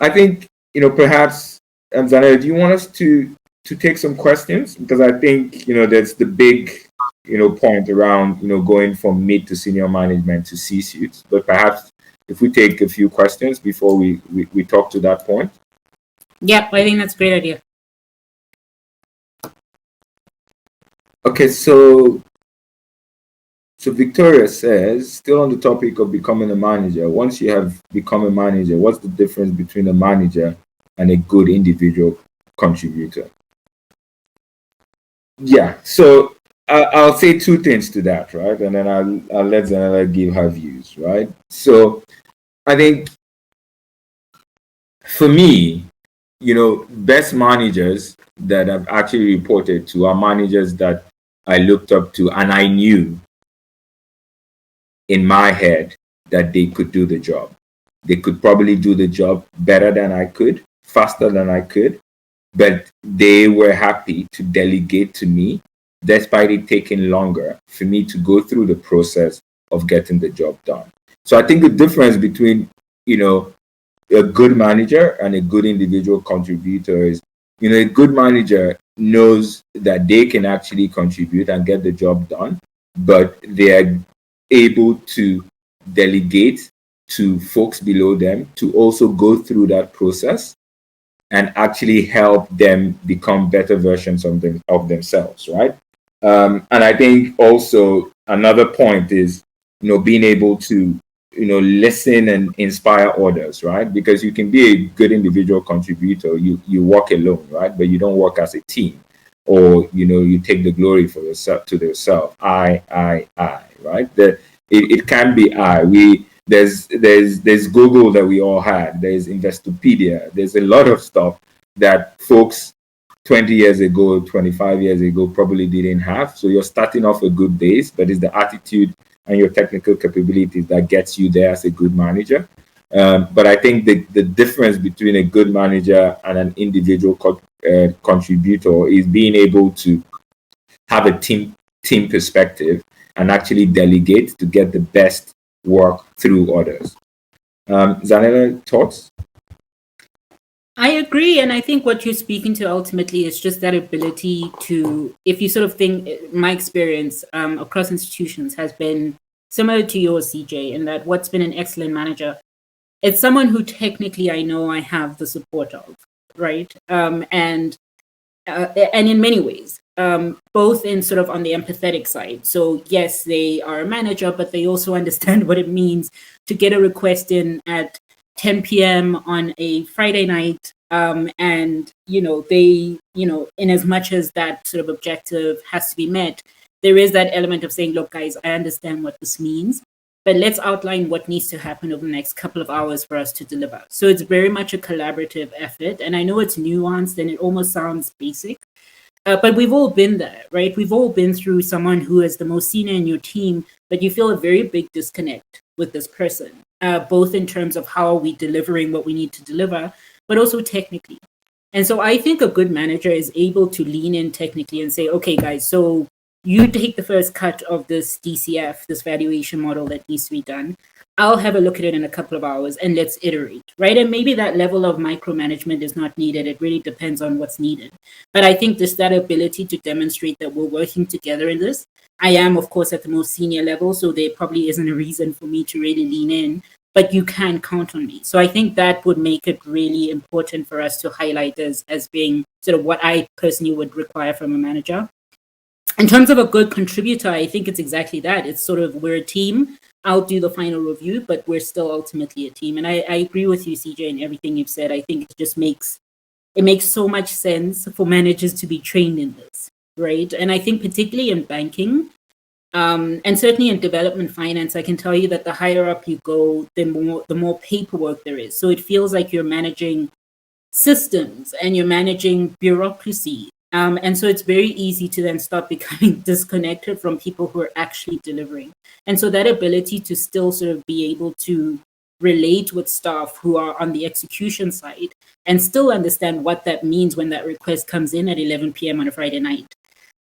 I think, perhaps, Zanella, do you want us to take some questions? Because I think, that's the big, point around, going from mid to senior management to C-suites. But perhaps if we take a few questions before we talk to that point. Yeah, I think that's a great idea. Okay, so Victoria says, still on the topic of becoming a manager, once you have become a manager, what's the difference between a manager and a good individual contributor? Yeah, so I'll say two things to that, right? And then I'll let Zanella give her views, right? So I think for me, best managers that I've actually reported to are managers that I looked up to and I knew in my head that they could do the job. They could probably do the job better than I could, faster than I could, but they were happy to delegate to me, despite it taking longer for me to go through the process of getting the job done. So I think the difference between, a good manager and a good individual contributor is, a good manager knows that they can actually contribute and get the job done, but they are able to delegate to folks below them to also go through that process and actually help them become better versions of themselves, right? And I think also another point is, being able to, listen and inspire others, right? Because you can be a good individual contributor, you work alone, right? But you don't work as a team, or you take the glory for yourself to yourself. I, right? It can be there's Google that we all had. There's Investopedia. There's a lot of stuff that folks 20 years ago, 25 years ago probably didn't have. So you're starting off a good base, but it's the attitude and your technical capabilities that gets you there as a good manager. But I think the difference between a good manager and an individual contributor is being able to have a team perspective and actually delegate to get the best work through others. Zanella, thoughts? I agree. And I think what you're speaking to ultimately is just that ability to, if you sort of think, my experience across institutions has been similar to yours, CJ, in that what's been an excellent manager, it's someone who technically I know I have the support of, right? And in many ways, both in sort of on the empathetic side. So yes, they are a manager, but they also understand what it means to get a request in at 10 p.m. on a Friday night. And, they, in as much as that sort of objective has to be met, there is that element of saying, look, guys, I understand what this means, but let's outline what needs to happen over the next couple of hours for us to deliver. So it's very much a collaborative effort. And I know it's nuanced and it almost sounds basic, but we've all been there, right? We've all been through someone who is the most senior in your team, but you feel a very big disconnect with this person, both in terms of how are we delivering what we need to deliver, but also technically. And so I think a good manager is able to lean in technically and say, okay, guys, so you take the first cut of this DCF, this valuation model that needs to be done. I'll have a look at it in a couple of hours and let's iterate, right? And maybe that level of micromanagement is not needed. It really depends on what's needed. But I think just that ability to demonstrate that we're working together in this. I am, of course, at the most senior level, so there probably isn't a reason for me to really lean in, but you can count on me. So I think that would make it really important for us to highlight as being sort of what I personally would require from a manager. In terms of a good contributor, I think it's exactly that. It's sort of, we're a team. I'll do the final review, but we're still ultimately a team. And I agree with you, CJ, and everything you've said. I think it just makes so much sense for managers to be trained in this, right? And I think particularly in banking, and certainly in development finance, I can tell you that the higher up you go, the more paperwork there is. So it feels like you're managing systems and you're managing bureaucracy. And so it's very easy to then start becoming disconnected from people who are actually delivering. And so that ability to still sort of be able to relate with staff who are on the execution side and still understand what that means when that request comes in at 11 p.m. on a Friday night.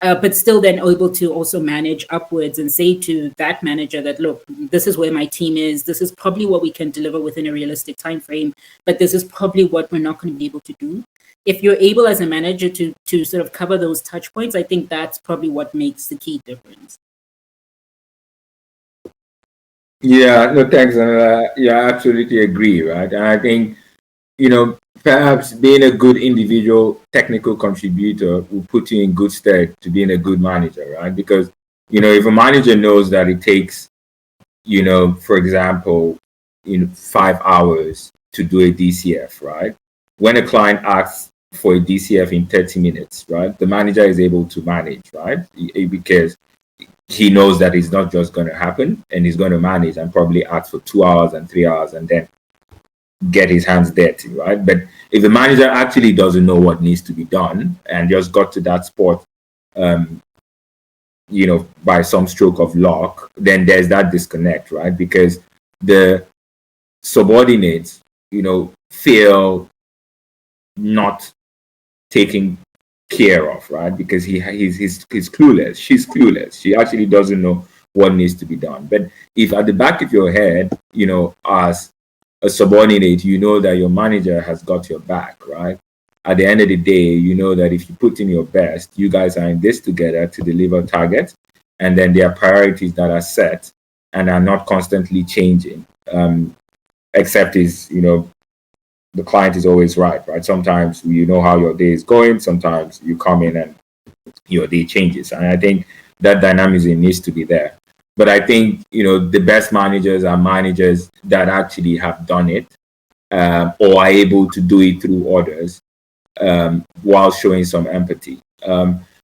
but still then able to also manage upwards and say to that manager that, look, this is where my team is, this is probably what we can deliver within a realistic time frame, but this is probably what we're not going to be able to do. If you're able as a manager to sort of cover those touch points, I think that's probably what makes the key difference. Yeah, no, thanks. Yeah, I absolutely agree, right? And I think, perhaps being a good individual technical contributor will put you in good stead to being a good manager, right? Because, if a manager knows that it takes, for example, 5 hours to do a DCF, right? When a client asks for a DCF in 30 minutes, right, the manager is able to manage, right? Because he knows that it's not just going to happen, and he's going to manage and probably ask for 2 hours and 3 hours and then get his hands dirty, right? But if the manager actually doesn't know what needs to be done and just got to that spot, by some stroke of luck, then there's that disconnect, right? Because the subordinates, feel not taken care of, right? Because he's clueless. She's clueless. She actually doesn't know what needs to be done. But if at the back of your head, as a subordinate, you know that your manager has got your back, right? At the end of the day, you know that if you put in your best, you guys are in this together to deliver targets, and then there are priorities that are set and are not constantly changing. Except the client is always right? Sometimes you know how your day is going. Sometimes you come in and your day changes. And I think that dynamism needs to be there. But I think, the best managers are managers that actually have done it or are able to do it through others while showing some empathy.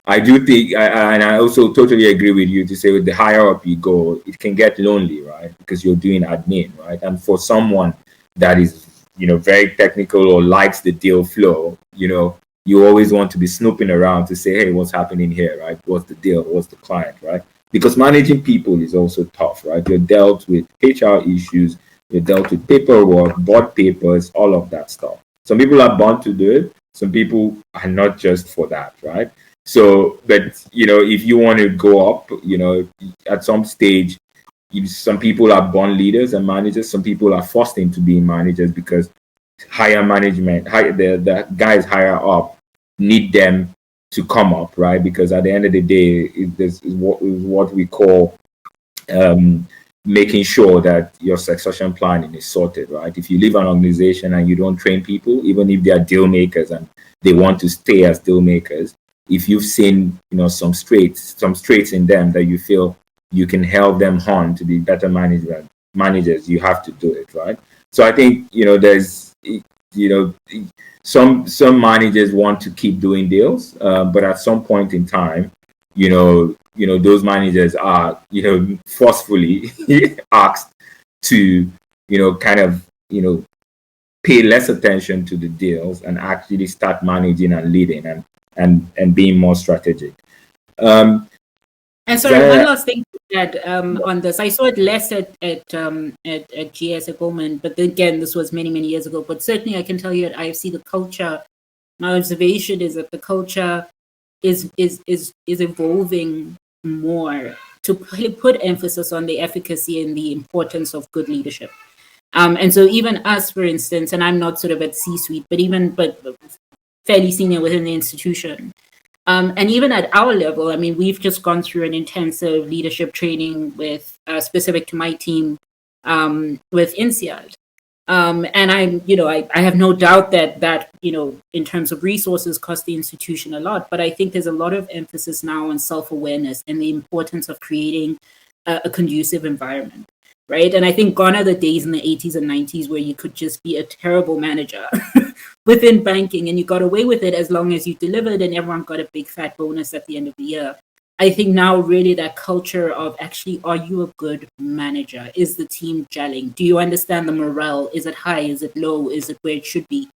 I do think, and I also totally agree with you to say with the higher up you go, it can get lonely, right? Because you're doing admin, right? And for someone that is, very technical or likes the deal flow, you always want to be snooping around to say, hey, what's happening here, right? What's the deal? What's the client, right? Because managing people is also tough, right? You're dealt with HR issues, you're dealt with paperwork, board papers, all of that stuff. Some people are born to do it. Some people are not just for that, right? So, but, if you want to go up, at some stage, some people are born leaders and managers. Some people are forced into being managers because higher management, the guys higher up need them to come up, right? Because at the end of the day, this is what we call making sure that your succession planning is sorted, right? If you leave an organization and you don't train people, even if they are deal makers and they want to stay as deal makers, if you've seen some traits in them that you feel you can help them hone to be better managers, you have to do it, right? So I think there's some managers want to keep doing deals, but at some point in time, those managers are forcefully asked to kind of pay less attention to the deals and actually start managing and leading and being more strategic. And sorry, one last thing to add on this. I saw it less at GS at Goldman, but then again, this was many, many years ago. But certainly, I can tell you at IFC, the culture. My observation is that the culture is evolving more to put emphasis on the efficacy and the importance of good leadership. And so, even us, for instance, and I'm not sort of at C-suite, but fairly senior within the institution. And even at our level, I mean, we've just gone through an intensive leadership training with specific to my team with INSEAD. And I have no doubt that in terms of resources cost the institution a lot, but I think there's a lot of emphasis now on self-awareness and the importance of creating a conducive environment. Right. And I think gone are the days in the 80s and 90s where you could just be a terrible manager within banking and you got away with it as long as you delivered and everyone got a big fat bonus at the end of the year. I think now really that culture of actually, are you a good manager? Is the team gelling? Do you understand the morale? Is it high? Is it low? Is it where it should be?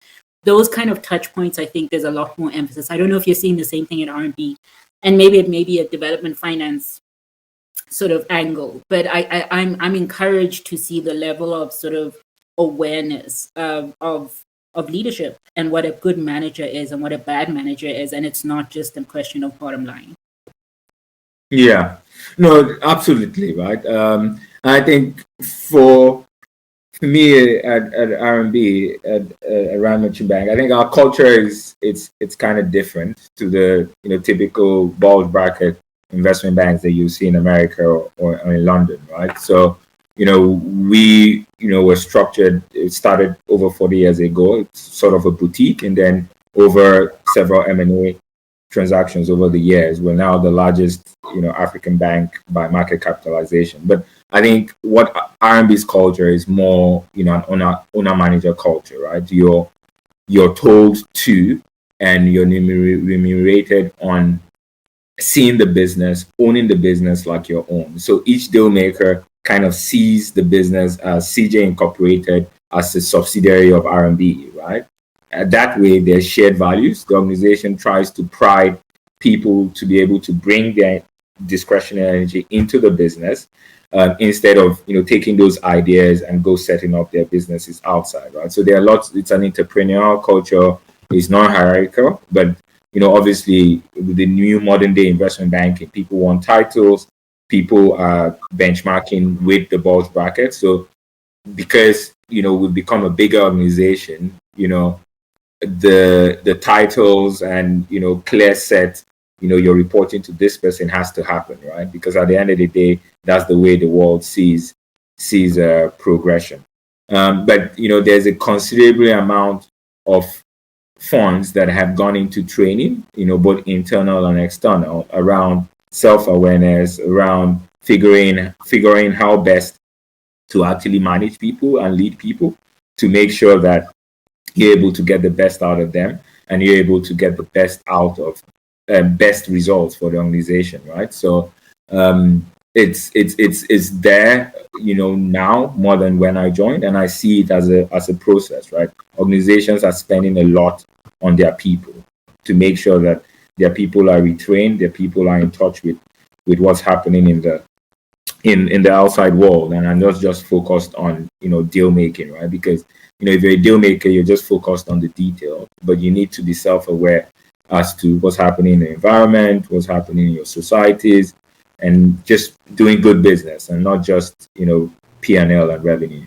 Those kind of touch points, I think there's a lot more emphasis. I don't know if you're seeing the same thing in R&B, and maybe it may be a development finance sort of angle, but I'm encouraged to see the level of sort of awareness of leadership and what a good manager is and what a bad manager is, and it's not just a question of bottom line. Yeah, no, absolutely right. I think for me at RMB at Rand Merchant Bank, I think our culture is it's kind of different to the typical bulge bracket investment banks that you see in America or in London, right? So we were structured. It started over 40 years ago. It's sort of a boutique, and then over several M&A transactions over the years. We're now the largest, African bank by market capitalization. But I think what RMB's culture is more, an owner manager culture, right? You're told to, and you're remunerated on seeing the business, owning the business like your own. So each deal maker kind of sees the business as CJ Incorporated as a subsidiary of RMB, right? That way, there's shared values. The organization tries to pride people to be able to bring their discretionary energy into the business instead of taking those ideas and go setting up their businesses outside, right? So there are lots. It's an entrepreneurial culture. It's non hierarchical, but obviously with the new modern day investment banking, people want titles, people are benchmarking with the bulge bracket. So because we've become a bigger organization, the titles and clear set, you're reporting to this person has to happen, right? Because at the end of the day, that's the way the world sees progression. But there's a considerable amount of funds that have gone into training, both internal and external, around self-awareness, around figuring how best to actually manage people and lead people to make sure that you're able to get the best out of them and you're able to get the best out of best results for the organization, right? So it's there, now more than when I joined, and I see it as a process, right? Organizations are spending a lot on their people to make sure that their people are retrained, their people are in touch with what's happening in the outside world, and are not just focused on deal making, right? Because if you're a deal maker, you're just focused on the detail, but you need to be self-aware as to what's happening in the environment, what's happening in your societies, and just doing good business and not just P&L and revenue.